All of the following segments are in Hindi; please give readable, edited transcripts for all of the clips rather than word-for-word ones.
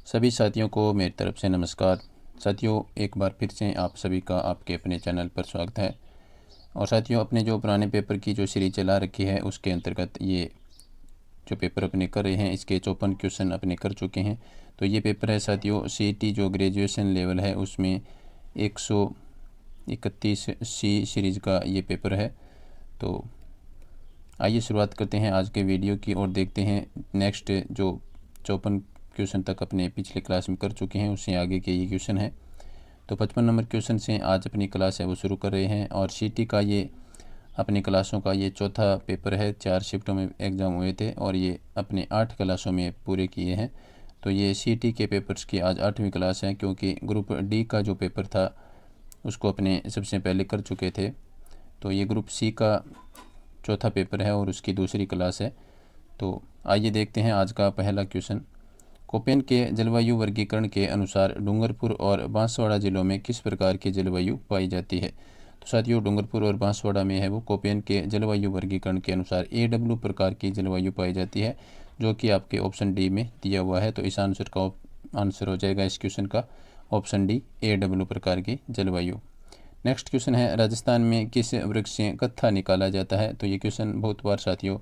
सभी साथियों को मेरी तरफ से नमस्कार। साथियों, एक बार फिर से आप सभी का आपके अपने चैनल पर स्वागत है। और साथियों, अपने जो पुराने पेपर की जो सीरीज चला रखी है उसके अंतर्गत ये जो पेपर अपने कर रहे हैं इसके 54 क्वेश्चन अपने कर चुके हैं। तो ये पेपर है साथियों सीईटी जो ग्रेजुएशन लेवल है उसमें 131 सी सीरीज़ का ये पेपर है। तो आइए शुरुआत करते हैं आज के वीडियो की और देखते हैं नेक्स्ट जो 54 क्वेश्चन तक अपने पिछले क्लास में कर चुके हैं उससे आगे के ये क्वेश्चन है। तो 55 नंबर क्वेश्चन से आज अपनी क्लास है वो शुरू कर रहे हैं। और सीटी का ये अपनी क्लासों का ये चौथा पेपर है। 4 शिफ्टों में एग्ज़ाम हुए थे और ये अपने 8 क्लासों में पूरे किए हैं। तो ये सीटी के पेपर्स की आज 8वीं क्लास है, क्योंकि ग्रुप डी का जो पेपर था उसको अपने सबसे पहले कर चुके थे। तो ये ग्रुप सी का चौथा पेपर है और उसकी दूसरी क्लास है। तो आइए देखते हैं आज का पहला क्वेश्चन। कोपेन के जलवायु वर्गीकरण के अनुसार डूंगरपुर और बांसवाड़ा जिलों में किस प्रकार की जलवायु पाई जाती है। तो साथियों, डूंगरपुर और बांसवाड़ा में है वो कोपेन के जलवायु वर्गीकरण के अनुसार AW प्रकार की जलवायु पाई जाती है, जो कि आपके ऑप्शन डी में दिया हुआ है। तो इस आंसर का आंसर हो जाएगा इस क्वेश्चन का ऑप्शन डी, AW प्रकार की जलवायु। नेक्स्ट क्वेश्चन है, राजस्थान में किस वृक्ष से कत्था निकाला जाता है। तो ये क्वेश्चन बहुत बार साथियों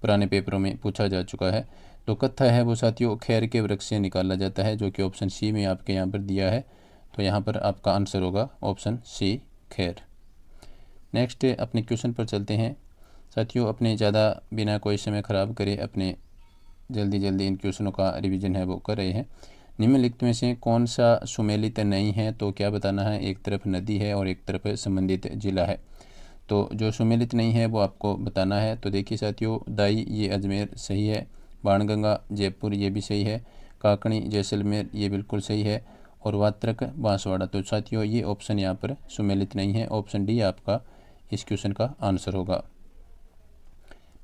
पुराने पेपरों में पूछा जा चुका है। तो कत्था है वो साथियों खैर के वृक्ष से निकाला जाता है, जो कि ऑप्शन सी में आपके यहाँ पर दिया है। तो यहाँ पर आपका आंसर होगा ऑप्शन सी, खैर। नेक्स्ट अपने क्वेश्चन पर चलते हैं साथियों। अपने ज़्यादा बिना कोई समय ख़राब करे अपने जल्दी जल्दी इन क्वेश्चनों का रिवीजन है वो कर रहे हैं। निम्नलिखित में से कौन सा सुमेलित नहीं है। तो क्या बताना है, एक तरफ नदी है और एक तरफ संबंधित जिला है। तो जो सुमेलित नहीं है वो आपको बताना है। तो देखिए साथियों, दाई ये अजमेर सही है, बाणगंगा जयपुर ये भी सही है, काकणी जैसलमेर ये बिल्कुल सही है, और वात्रक बांसवाड़ा। तो साथियों ये ऑप्शन यहाँ पर सुमेलित नहीं है। ऑप्शन डी आपका इस क्वेश्चन का आंसर होगा।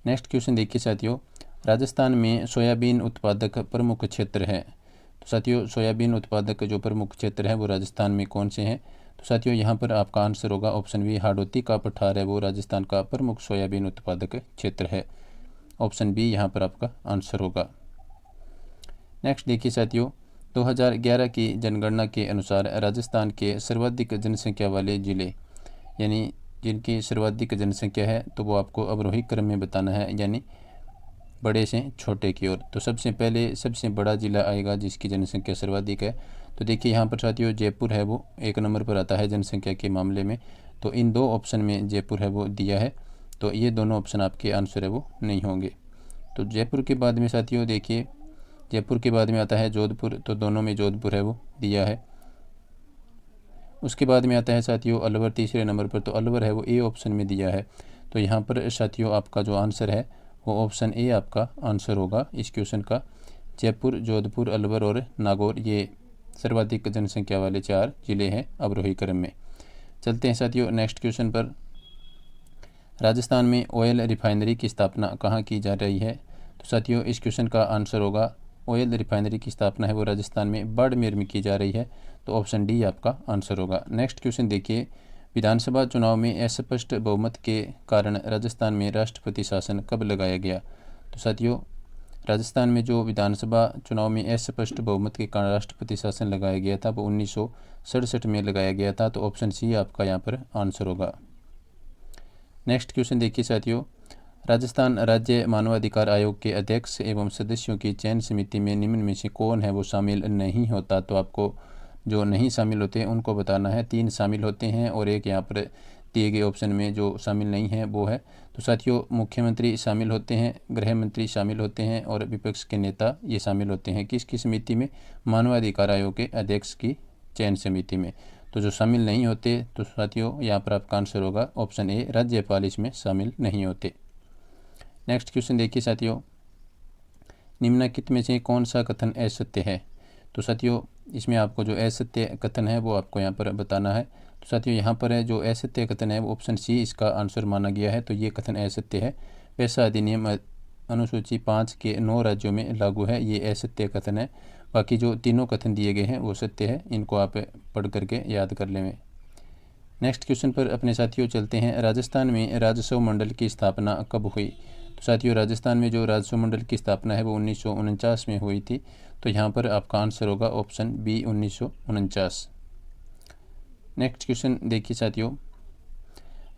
नेक्स्ट क्वेश्चन देखिए साथियों, राजस्थान में सोयाबीन उत्पादक प्रमुख क्षेत्र है। तो साथियों सोयाबीन उत्पादक जो प्रमुख क्षेत्र है वो राजस्थान में कौन से हैं। तो साथियों यहाँ पर आपका आंसर होगा ऑप्शन बी, हाड़ौती का पठार है वो राजस्थान का प्रमुख सोयाबीन उत्पादक क्षेत्र है। ऑप्शन बी यहाँ पर आपका आंसर होगा। नेक्स्ट देखिए साथियों, 2011 की जनगणना के अनुसार राजस्थान के सर्वाधिक जनसंख्या वाले जिले, यानी जिनकी सर्वाधिक जनसंख्या है, तो वो आपको अवरोही क्रम में बताना है, यानी बड़े से छोटे की ओर। तो सबसे पहले सबसे बड़ा जिला आएगा जिसकी जनसंख्या सर्वाधिक है। तो देखिए यहाँ पर साथियों जयपुर है वो 1 नंबर पर आता है जनसंख्या के मामले में। तो इन दो ऑप्शन में जयपुर है वो दिया है। तो ये दोनों ऑप्शन आपके आंसर है वो नहीं होंगे। तो जयपुर के बाद में साथियों देखिए, जयपुर के बाद में आता है जोधपुर। तो दोनों में जोधपुर है वो दिया है। उसके बाद में आता है साथियों अलवर तीसरे नंबर पर। तो अलवर है वो ए ऑप्शन में दिया है। तो यहाँ पर साथियों आपका जो आंसर है वो ऑप्शन ए आपका आंसर होगा इस क्वेश्चन का। जयपुर, जोधपुर, अलवर और नागौर ये सर्वाधिक जनसंख्या वाले 4 जिले हैं अवरोही क्रम में। चलते हैं साथियों नेक्स्ट क्वेश्चन पर। राजस्थान में ऑयल रिफाइनरी की स्थापना कहाँ की जा रही है। तो साथियों इस क्वेश्चन का आंसर होगा, ऑयल रिफाइनरी की स्थापना है वो राजस्थान में बाड़मेर में की जा रही है। तो ऑप्शन डी आपका आंसर होगा। नेक्स्ट क्वेश्चन देखिए, विधानसभा चुनाव में अस्पष्ट बहुमत के कारण राजस्थान में राष्ट्रपति शासन कब लगाया गया। तो साथियों राजस्थान में जो विधानसभा चुनाव में अस्पष्ट बहुमत के कारण राष्ट्रपति शासन लगाया गया था वो 1967 में लगाया गया था। तो ऑप्शन सी आपका यहाँ पर आंसर होगा। नेक्स्ट क्वेश्चन देखिए साथियों, राजस्थान राज्य मानवाधिकार आयोग के अध्यक्ष एवं सदस्यों की चयन समिति में निम्न में से कौन है वो शामिल नहीं होता। तो आपको जो नहीं शामिल होते हैं उनको बताना है। 3 शामिल होते हैं और एक यहाँ पर दिए गए ऑप्शन में जो शामिल नहीं है वो है। तो साथियों मुख्यमंत्री शामिल होते हैं, गृह मंत्री शामिल होते हैं और विपक्ष के नेता ये शामिल होते हैं किसकी समिति में, मानवाधिकार आयोग के अध्यक्ष की चयन समिति में। तो जो शामिल नहीं होते तो साथियों यहाँ पर आपका आंसर होगा ऑप्शन ए, राज्यपाल इसमें शामिल नहीं होते। नेक्स्ट क्वेश्चन देखिए साथियों, निम्नलिखित में से कौन सा कथन असत्य है। तो साथियों इसमें आपको जो असत्य कथन है वो आपको यहाँ पर बताना है। तो साथियों यहाँ पर है जो असत्य कथन है वो ऑप्शन सी इसका आंसर माना गया है। तो ये कथन असत्य है। पैसा अधिनियम अनुसूची 5 के 9 राज्यों में लागू है, ये असत्य कथन है। बाकी जो तीनों कथन दिए गए हैं वो सत्य है, इनको आप पढ़ करके याद कर लें। नेक्स्ट क्वेश्चन पर अपने साथियों चलते हैं। राजस्थान में राजस्व मंडल की स्थापना कब हुई। तो साथियों राजस्थान में जो राजस्व मंडल की स्थापना है वो 1949 में हुई थी। तो यहाँ पर आपका आंसर होगा ऑप्शन बी 1949। नेक्स्ट क्वेश्चन देखिए साथियों,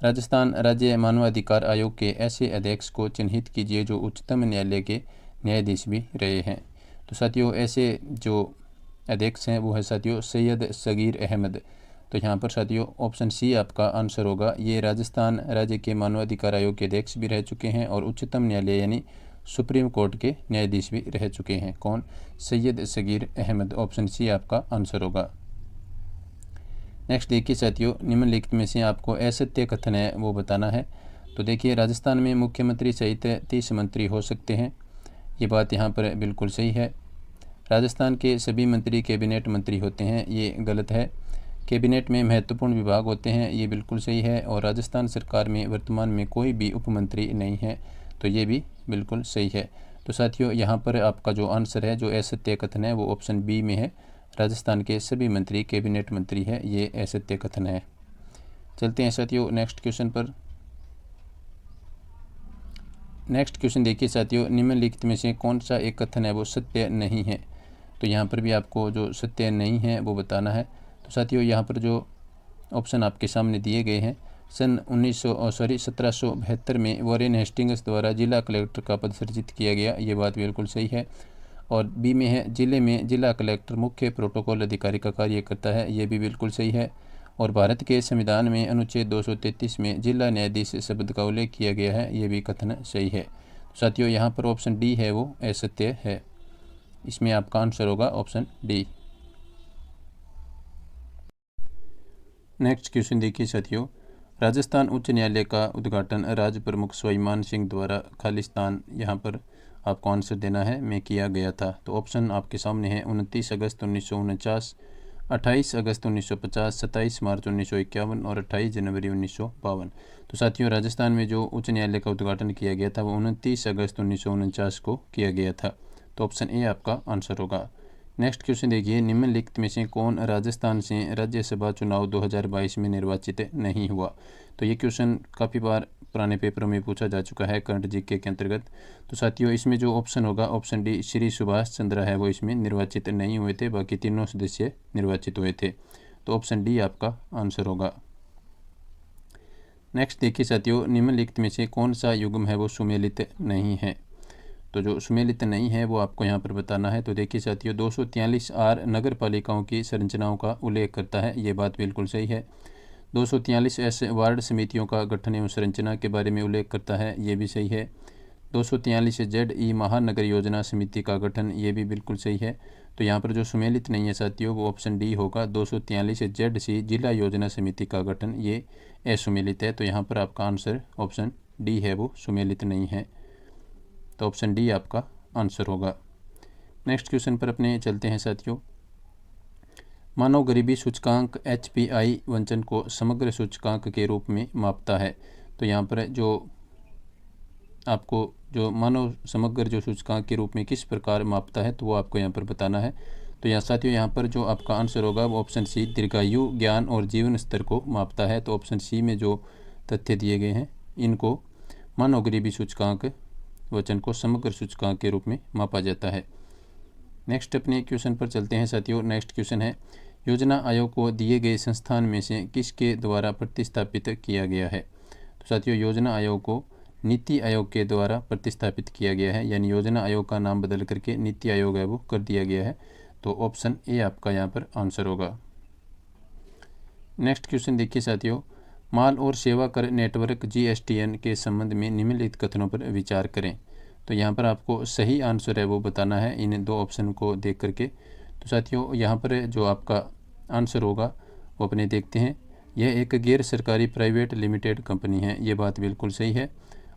राजस्थान राज्य मानवाधिकार आयोग के ऐसे अध्यक्ष को चिन्हित कीजिए जो उच्चतम न्यायालय के न्यायाधीश भी रहे हैं। तो साथियों ऐसे जो अध्यक्ष हैं वो है साथियों सैयद सगीर अहमद। तो यहाँ पर साथियों ऑप्शन सी आपका आंसर होगा। ये राजस्थान राज्य के मानवाधिकार आयोग के अध्यक्ष भी रह चुके हैं और उच्चतम न्यायालय यानी सुप्रीम कोर्ट के न्यायाधीश भी रह चुके हैं। कौन? सैयद सगीर अहमद। ऑप्शन सी आपका आंसर होगा। नेक्स्ट देखिए साथियों, निम्नलिखित में से आपको असत्य कथन है वो बताना है। तो देखिए राजस्थान में मुख्यमंत्री सहित 30 मंत्री हो सकते हैं, ये बात यहाँ पर बिल्कुल सही है। राजस्थान के सभी मंत्री कैबिनेट मंत्री होते हैं, ये गलत है। कैबिनेट में महत्वपूर्ण विभाग होते हैं, ये बिल्कुल सही है। और राजस्थान सरकार में वर्तमान में कोई भी उपमंत्री नहीं है, तो ये भी बिल्कुल सही है। तो साथियों यहाँ पर आपका जो आंसर है, जो असत्य कथन है, वो ऑप्शन बी में है। राजस्थान के सभी मंत्री कैबिनेट मंत्री है, ये असत्य कथन है। चलते हैं साथियों नेक्स्ट क्वेश्चन पर। नेक्स्ट क्वेश्चन देखिए साथियों, निम्नलिखित में से कौन सा एक कथन है वो सत्य नहीं है। तो यहाँ पर भी आपको जो सत्य नहीं है वो बताना है। तो साथियों यहाँ पर जो ऑप्शन आपके सामने दिए गए हैं, सन 1772 में वॉरेन हेस्टिंग्स द्वारा जिला कलेक्टर का पद सृजित किया गया, ये बात बिल्कुल सही है। और बी में है जिले में जिला कलेक्टर मुख्य प्रोटोकॉल अधिकारी का कार्य करता है, ये भी बिल्कुल सही है। और भारत के संविधान में अनुच्छेद 233 में जिला न्यायाधीश शब्द का उल्लेख किया गया है, ये भी कथन सही है। साथियों यहाँ पर ऑप्शन डी है वो असत्य है, इसमें आपका आंसर होगा ऑप्शन डी। नेक्स्ट क्वेश्चन देखिए साथियों, राजस्थान उच्च न्यायालय का उद्घाटन राज्य प्रमुख स्वाभिमान सिंह द्वारा खालिस्तान, यहाँ पर आपको आंसर देना है, में किया गया था। तो ऑप्शन आपके सामने है 29 अगस्त 1949, 28 अगस्त 1950, 27 मार्च 1951 और 28 जनवरी 1952। तो साथियों राजस्थान में जो उच्च न्यायालय का उद्घाटन किया गया था वो 29 अगस्त 1949 को किया गया था। तो ऑप्शन ए आपका आंसर होगा। नेक्स्ट क्वेश्चन देखिए, निम्नलिखित में से कौन राजस्थान से राज्यसभा चुनाव 2022 में निर्वाचित नहीं हुआ। तो ये क्वेश्चन काफ़ी बार पुराने पेपरों में पूछा जा चुका है करंट जीके के अंतर्गत। तो साथियों इसमें जो ऑप्शन होगा ऑप्शन डी श्री सुभाष चंद्र है वो इसमें निर्वाचित नहीं हुए थे, बाकी तीनों सदस्य निर्वाचित हुए थे। तो ऑप्शन डी आपका आंसर होगा। नेक्स्ट देखिए साथियों, निम्नलिखित में से कौन सा युग्म है वो सुमेलित नहीं है। तो जो सुमेलित नहीं है वो आपको यहाँ पर बताना है। तो देखिए साथियों 243 आर नगर पालिकाओं की संरचनाओं का उल्लेख करता है, ये बात बिल्कुल सही है। 243 एस वार्ड समितियों का गठन एवं संरचना के बारे में उल्लेख करता है, ये भी सही है। 243 जेड ई महानगर योजना समिति का गठन, ये भी बिल्कुल सही है। तो यहाँ पर जो सुमेलित नहीं है साथियों वो ऑप्शन डी होगा। 243 जेड सी जिला योजना समिति का गठन, ये असुमेलित है। तो यहाँ पर आपका आंसर ऑप्शन डी है, वो सुमेलित नहीं है। तो ऑप्शन डी आपका आंसर होगा। नेक्स्ट क्वेश्चन पर अपने चलते हैं साथियों। मानव गरीबी सूचकांक HPI वंचन को समग्र सूचकांक के रूप में मापता है। तो यहाँ पर जो आपको जो मानव समग्र जो सूचकांक के रूप में किस प्रकार मापता है तो वो आपको यहाँ पर बताना है। तो यहाँ साथियों यहाँ पर जो आपका आंसर होगा वो ऑप्शन सी दीर्घायु, ज्ञान और जीवन स्तर को मापता है। तो ऑप्शन सी में जो तथ्य दिए गए हैं इनको मानव गरीबी सूचकांक वचन को समग्र सूचकांक के रूप में मापा जाता है। नेक्स्ट अपने क्वेश्चन पर चलते हैं साथियों। नेक्स्ट क्वेश्चन है, योजना आयोग को दिए गए संस्थान में से किसके द्वारा प्रतिस्थापित किया गया है। तो साथियों योजना आयोग को नीति आयोग के द्वारा प्रतिस्थापित किया गया है, यानी योजना आयोग का नाम बदल करके नीति आयोग है वो कर दिया गया है। तो ऑप्शन ए आपका यहाँ पर आंसर होगा। नेक्स्ट क्वेश्चन देखिए साथियों, माल और सेवा कर नेटवर्क GSTN के संबंध में निम्नलिखित कथनों पर विचार करें। तो यहाँ पर आपको सही आंसर है वो बताना है इन दो ऑप्शन को देख करके। तो साथियों यहाँ पर जो आपका आंसर होगा वो अपने देखते हैं, यह एक गैर सरकारी प्राइवेट लिमिटेड कंपनी है, ये बात बिल्कुल सही है।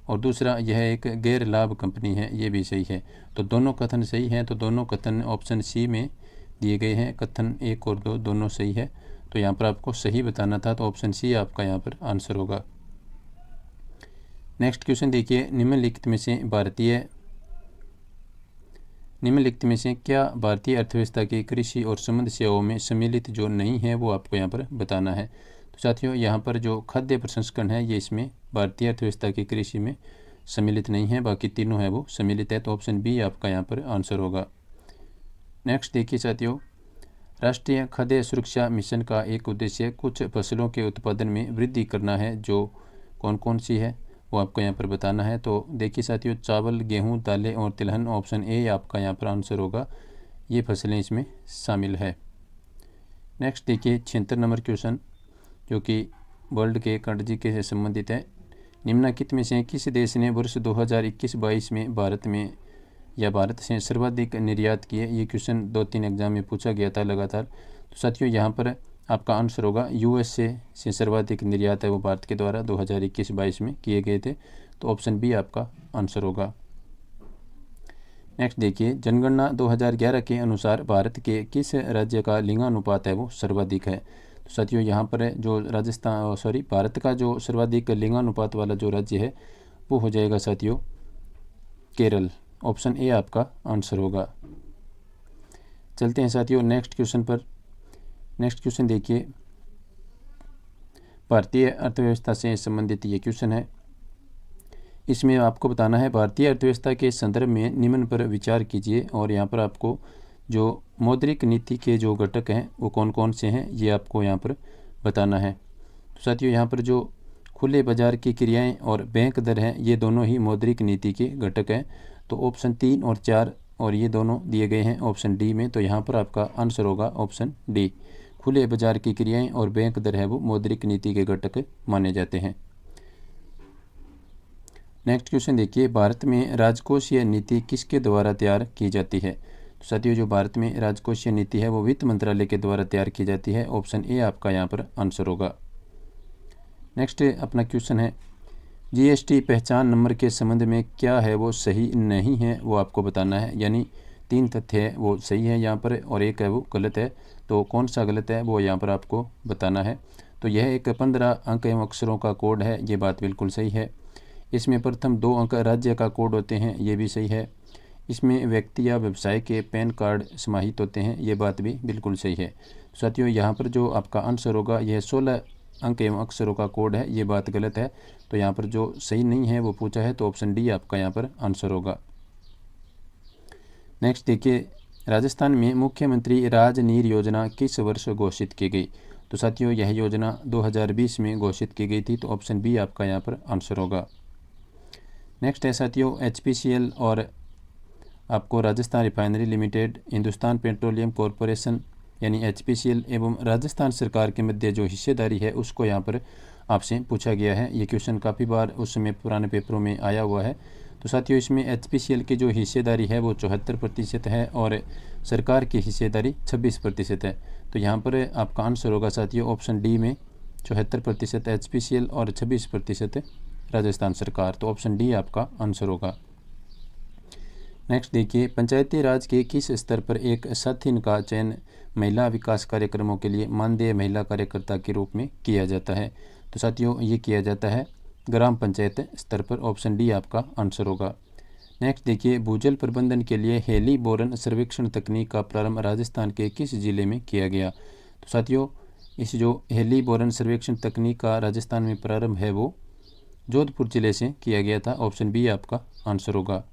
और दूसरा यह एक गैर लाभ कंपनी है, ये भी सही है। तो दोनों कथन सही हैं। तो दोनों कथन ऑप्शन सी में दिए गए हैं, कथन 1 और 2 दोनों सही है। तो यहाँ पर आपको सही बताना था, तो ऑप्शन सी आपका यहाँ पर आंसर होगा। नेक्स्ट क्वेश्चन देखिए, निम्नलिखित में से क्या भारतीय अर्थव्यवस्था की कृषि और संबंध सेवाओं में सम्मिलित जो नहीं है वो आपको यहाँ पर बताना है। तो साथियों यहाँ पर जो खाद्य प्रसंस्करण है ये इसमें भारतीय अर्थव्यवस्था की कृषि में सम्मिलित नहीं है, बाकी तीनों है वो सम्मिलित है। तो ऑप्शन बी आपका यहाँ पर आंसर होगा। नेक्स्ट देखिए साथियों, राष्ट्रीय खाद्य सुरक्षा मिशन का एक उद्देश्य कुछ फसलों के उत्पादन में वृद्धि करना है, जो कौन कौन सी है वो आपको यहाँ पर बताना है। तो देखिए साथियों, चावल, गेहूँ, दालें और तिलहन, ऑप्शन ए आपका यहाँ पर आंसर होगा। ये फसलें इसमें शामिल है। नेक्स्ट देखिए 76 नंबर क्वेश्चन, जो कि वर्ल्ड के कर्नजी के से संबंधित है। निम्नलिखित में से किस देश ने वर्ष 2021-22 में भारत से सर्वाधिक निर्यात किए? ये क्वेश्चन 2-3 एग्जाम में पूछा गया था लगातार। तो साथियों यहाँ पर आपका आंसर होगा यूएसए से सर्वाधिक निर्यात है वो भारत के द्वारा 2021-22 में किए गए थे। तो ऑप्शन बी आपका आंसर होगा। नेक्स्ट देखिए, जनगणना 2011 के अनुसार भारत के किस राज्य का लिंगानुपात है वो सर्वाधिक है? तो साथियों यहाँ पर जो भारत का जो सर्वाधिक लिंगानुपात वाला जो राज्य है वो हो जाएगा साथियों केरल। ऑप्शन ए आपका आंसर होगा। चलते हैं साथियों नेक्स्ट क्वेश्चन पर। नेक्स्ट क्वेश्चन देखिए, भारतीय अर्थव्यवस्था से संबंधित ये क्वेश्चन है। इसमें आपको बताना है भारतीय अर्थव्यवस्था के संदर्भ में निम्न पर विचार कीजिए, और यहाँ पर आपको जो मौद्रिक नीति के जो घटक हैं वो कौन कौन से हैं ये आपको यहाँ पर बताना है। तो साथियों यहाँ पर जो खुले बाजार की क्रियाएं और बैंक दर हैं ये दोनों ही मौद्रिक नीति के घटक हैं। तो ऑप्शन 3 और 4 और ये दोनों दिए गए हैं ऑप्शन डी में। तो यहाँ पर आपका आंसर होगा ऑप्शन डी। खुले बाजार की क्रियाएं और बैंक दर है वो मौद्रिक नीति के घटक माने जाते हैं। नेक्स्ट क्वेश्चन देखिए, भारत में राजकोषीय नीति किसके द्वारा तैयार की जाती है? तो साथियों जो भारत में राजकोषीय नीति है वो वित्त मंत्रालय के द्वारा तैयार की जाती है। ऑप्शन ए आपका यहाँ पर आंसर होगा। नेक्स्ट अपना क्वेश्चन है, जीएसटी पहचान नंबर के संबंध में क्या है वो सही नहीं है वो आपको बताना है। यानी 3 तथ्य है वो सही है यहाँ पर और एक है वो गलत है। तो कौन सा गलत है वो यहाँ पर आपको बताना है। तो यह एक 15 अंक एवं अक्षरों का कोड है, ये बात बिल्कुल सही है। इसमें प्रथम 2 अंक राज्य का कोड होते हैं, ये भी सही है। इसमें व्यक्ति या व्यवसाय के पैन कार्ड समाहित होते हैं, ये बात भी बिल्कुल सही है। साथियों यहाँ पर जो आपका आंसर होगा यह 16 अंक एवं अक्षरों का कोड है, ये बात गलत है। तो यहाँ पर जो सही नहीं है वो पूछा है, तो ऑप्शन डी आपका यहाँ पर आंसर होगा। नेक्स्ट देखिए, राजस्थान में मुख्यमंत्री राजनीर योजना किस वर्ष घोषित की गई? तो साथियों यह योजना 2020 में घोषित की गई थी। तो ऑप्शन बी आपका यहाँ पर आंसर होगा। नेक्स्ट है साथियों, HPCL और आपको Rajasthan refinery limited, Hindustan petroleum corporation यानी HPCL एवं राजस्थान सरकार के मध्य जो हिस्सेदारी है उसको यहाँ पर आपसे पूछा गया है। ये क्वेश्चन काफ़ी बार उस समय पुराने पेपरों में आया हुआ है। तो साथियों इसमें HPCL की जो हिस्सेदारी है वो 74% है और सरकार की हिस्सेदारी 26% है। तो यहाँ पर आपका आंसर होगा साथियों ऑप्शन डी में 74% HPCL और 26% राजस्थान सरकार। तो ऑप्शन डी आपका आंसर होगा। नेक्स्ट देखिए, पंचायती राज के किस स्तर पर एक साथीन का चयन महिला विकास कार्यक्रमों के लिए मानदेय महिला कार्यकर्ता के रूप में किया जाता है? तो साथियों ये किया जाता है ग्राम पंचायत स्तर पर। ऑप्शन डी आपका आंसर होगा। नेक्स्ट देखिए, भूजल प्रबंधन के लिए हेली बोरन सर्वेक्षण तकनीक का प्रारंभ राजस्थान के किस जिले में किया गया? तो साथियों इस जो हेली बोरन सर्वेक्षण तकनीक का राजस्थान में प्रारंभ है वो जोधपुर जिले से किया गया था। ऑप्शन बी आपका आंसर होगा।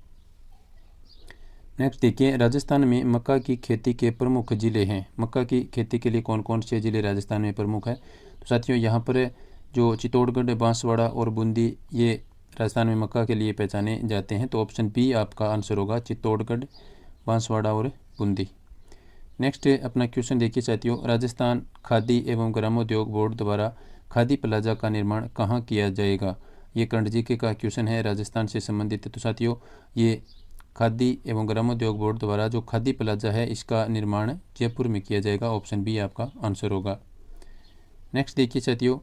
नेक्स्ट देखिए, राजस्थान में मक्का की खेती के प्रमुख जिले हैं। मक्का की खेती के लिए कौन कौन से जिले राजस्थान में प्रमुख है? तो साथियों यहाँ पर जो चित्तौड़गढ़, बांसवाड़ा और बूंदी ये राजस्थान में मक्का के लिए पहचाने जाते हैं। तो ऑप्शन बी आपका आंसर होगा, चित्तौड़गढ़, बांसवाड़ा और बूंदी। नेक्स्ट अपना क्वेश्चन देखिए साथियों, राजस्थान खादी एवं ग्रामोद्योग बोर्ड द्वारा खादी प्लाजा का निर्माण कहाँ किया जाएगा? ये कर्नजी का क्वेश्चन है, राजस्थान से संबंधित है। तो साथियों ये खादी एवं ग्रामोद्योग बोर्ड द्वारा जो खादी प्लाजा है इसका निर्माण जयपुर में किया जाएगा। ऑप्शन बी आपका आंसर होगा। नेक्स्ट देखिए साथियों,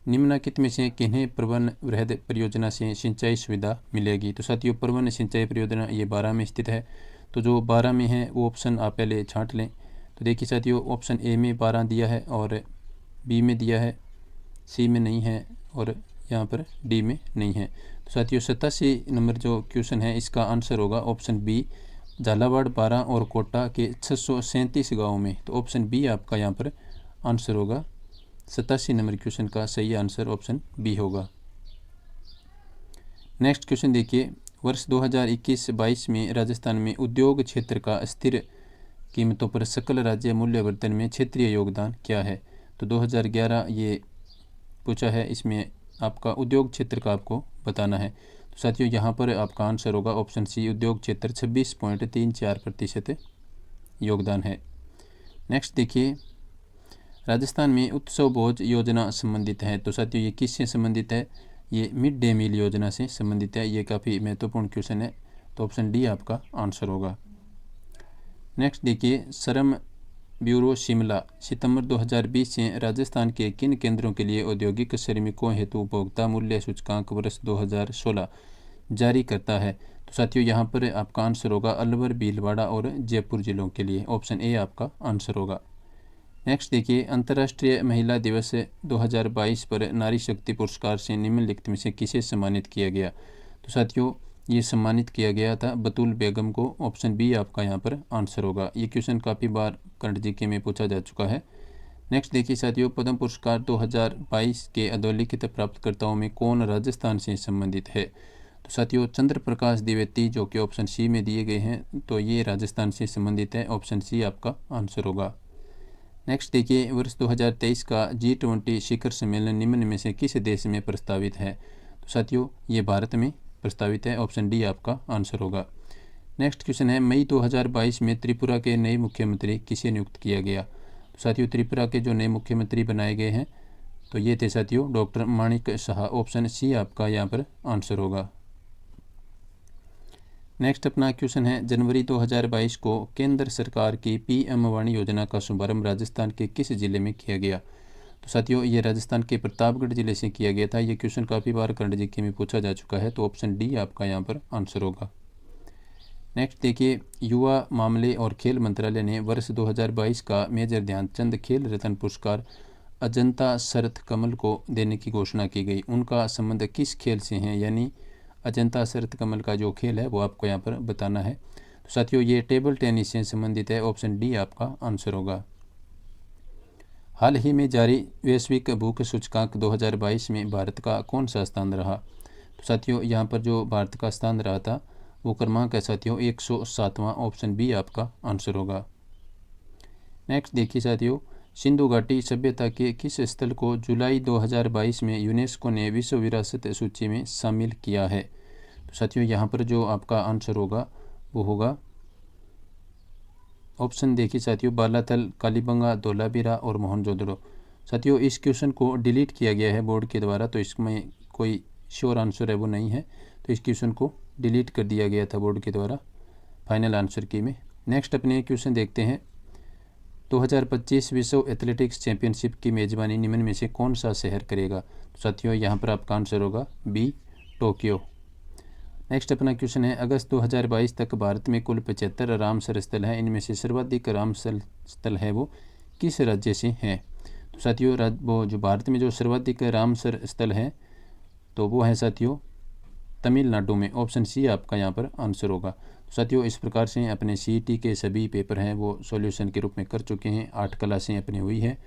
निम्नलिखित में से किन्हें प्रवन वृहद परियोजना से सिंचाई सुविधा मिलेगी? तो साथियों प्रवन सिंचाई परियोजना ये 12 में स्थित है। तो जो 12 में है वो ऑप्शन आप पहले छांट लें। तो देखिए साथियों ऑप्शन ए में 12 दिया है और बी में दिया है, सी में नहीं है और यहाँ पर डी में नहीं है। तो साथियों 87 नंबर जो क्वेश्चन है इसका आंसर होगा ऑप्शन बी, झालावाड़, बारां और कोटा के 637 गाँव में। तो ऑप्शन बी आपका यहाँ पर आंसर होगा। 87 नंबर क्वेश्चन का सही आंसर ऑप्शन बी होगा। नेक्स्ट क्वेश्चन देखिए, वर्ष 2021-22 में राजस्थान में उद्योग क्षेत्र का स्थिर कीमतों पर सकल राज्य मूल्यवर्धन में क्षेत्रीय योगदान क्या है। तो 2011 ये पूछा है, इसमें आपका उद्योग क्षेत्र का आपको बताना है। तो साथियों यहाँ पर आपका आंसर होगा ऑप्शन सी, उद्योग क्षेत्र 26.34% योगदान है। नेक्स्ट देखिए, राजस्थान में उत्सव भोज योजना संबंधित है। तो साथियों ये किससे संबंधित है, ये मिड डे मील योजना से संबंधित है। ये काफ़ी महत्वपूर्ण क्वेश्चन है, तो ऑप्शन डी आपका आंसर होगा। नेक्स्ट देखिए, श्रम ब्यूरो शिमला सितंबर 2020 से राजस्थान के किन केंद्रों के लिए औद्योगिक श्रमिकों हेतु उपभोक्ता मूल्य सूचकांक वर्ष 2016 जारी करता है। तो साथियों यहाँ पर आपका आंसर होगा अलवर, भीलवाड़ा और जयपुर जिलों के लिए, ऑप्शन ए आपका आंसर होगा। नेक्स्ट देखिए, अंतर्राष्ट्रीय महिला दिवस 2022 पर नारी शक्ति पुरस्कार से निम्नलिखित में से किसे सम्मानित किया गया। तो साथियों ये सम्मानित किया गया था बतूल बेगम को, ऑप्शन बी आपका यहाँ पर आंसर होगा। ये क्वेश्चन काफ़ी बार करंट जीके में पूछा जा चुका है। नेक्स्ट देखिए साथियों, पद्म पुरस्कार 2022 के अधोलिखित प्राप्तकर्ताओं में कौन राजस्थान से संबंधित है। तो साथियों चंद्र प्रकाश द्विवेदी जो कि ऑप्शन सी में दिए गए हैं, तो ये राजस्थान से संबंधित है, ऑप्शन सी आपका आंसर होगा। नेक्स्ट देखिए, वर्ष 2023 का G20 शिखर सम्मेलन निम्न में से किस देश में प्रस्तावित है। तो साथियों ये भारत में प्रस्तावित है, ऑप्शन डी आपका आंसर होगा। नेक्स्ट क्वेश्चन है, मई 2022 में त्रिपुरा के नए मुख्यमंत्री किसे नियुक्त किया गया। तो साथियों त्रिपुरा के जो नए मुख्यमंत्री बनाए गए हैं, तो ये थे साथियों डॉक्टर माणिक शाह, ऑप्शन सी आपका यहाँ पर आंसर होगा। नेक्स्ट अपना क्वेश्चन है, जनवरी 2022 को केंद्र सरकार की PM वाणी योजना का शुभारंभ राजस्थान के किस जिले में किया गया। तो साथियों ये राजस्थान के प्रतापगढ़ जिले से किया गया था। ये क्वेश्चन काफ़ी बार करंट जीके में पूछा जा चुका है, तो ऑप्शन डी आपका यहाँ पर आंसर होगा। नेक्स्ट देखिए, युवा मामले और खेल मंत्रालय ने वर्ष 2022 का मेजर ध्यानचंद खेल रत्न पुरस्कार अजंता शरत कमल को देने की घोषणा की गई। उनका संबंध किस खेल से है, यानी अजंता शरत कमल का जो खेल है वो आपको यहाँ पर बताना है। तो साथियों ये टेबल टेनिस से संबंधित है, ऑप्शन डी आपका आंसर होगा। हाल ही में जारी वैश्विक भूख सूचकांक 2022 में भारत का कौन सा स्थान रहा। तो साथियों यहाँ पर जो भारत का स्थान रहा था वो क्रमांक है साथियों 107वां, ऑप्शन बी आपका आंसर होगा। नेक्स्ट देखिए साथियों, सिंधु घाटी सभ्यता के किस स्थल को जुलाई 2022 में यूनेस्को ने विश्व विरासत सूची में शामिल किया है। तो साथियों यहाँ पर जो आपका आंसर होगा वो होगा ऑप्शन देखिए साथियों बालाथल, कालीबंगा, धोलावीरा और मोहनजोदड़ो। साथियों इस क्वेश्चन को डिलीट किया गया है बोर्ड के द्वारा, तो इसमें कोई श्योर आंसर है वो नहीं है, तो इस क्वेश्चन को डिलीट कर दिया गया था बोर्ड के द्वारा फाइनल आंसर की में। नेक्स्ट अपने क्वेश्चन देखते हैं, 2025 विश्व एथलेटिक्स चैंपियनशिप की मेज़बानी निम्न में से कौन सा शहर करेगा। तो साथियों यहाँ पर आपका आंसर होगा बी, टोक्यो। नेक्स्ट अपना क्वेश्चन है, अगस्त 2022 तक भारत में कुल 75 रामसर स्थल हैं, इनमें से सर्वाधिक रामसर स्थल है वो किस राज्य से हैं। तो साथियों वो जो भारत में जो सर्वाधिक रामसर स्थल है तो वो है साथियों तमिलनाडु में, ऑप्शन सी आपका यहाँ पर आंसर होगा। तो साथियों इस प्रकार से अपने CET के सभी पेपर हैं वो सॉल्यूशन के रूप में कर चुके हैं। 8 क्लासें अपनी हुई हैं,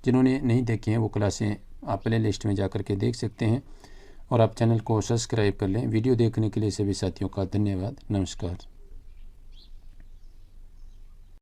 जिन्होंने नहीं देखी हैं वो क्लासें आप प्ले लिस्ट में जा कर के देख सकते हैं, और आप चैनल को सब्सक्राइब कर लें। वीडियो देखने के लिए सभी साथियों का धन्यवाद। नमस्कार।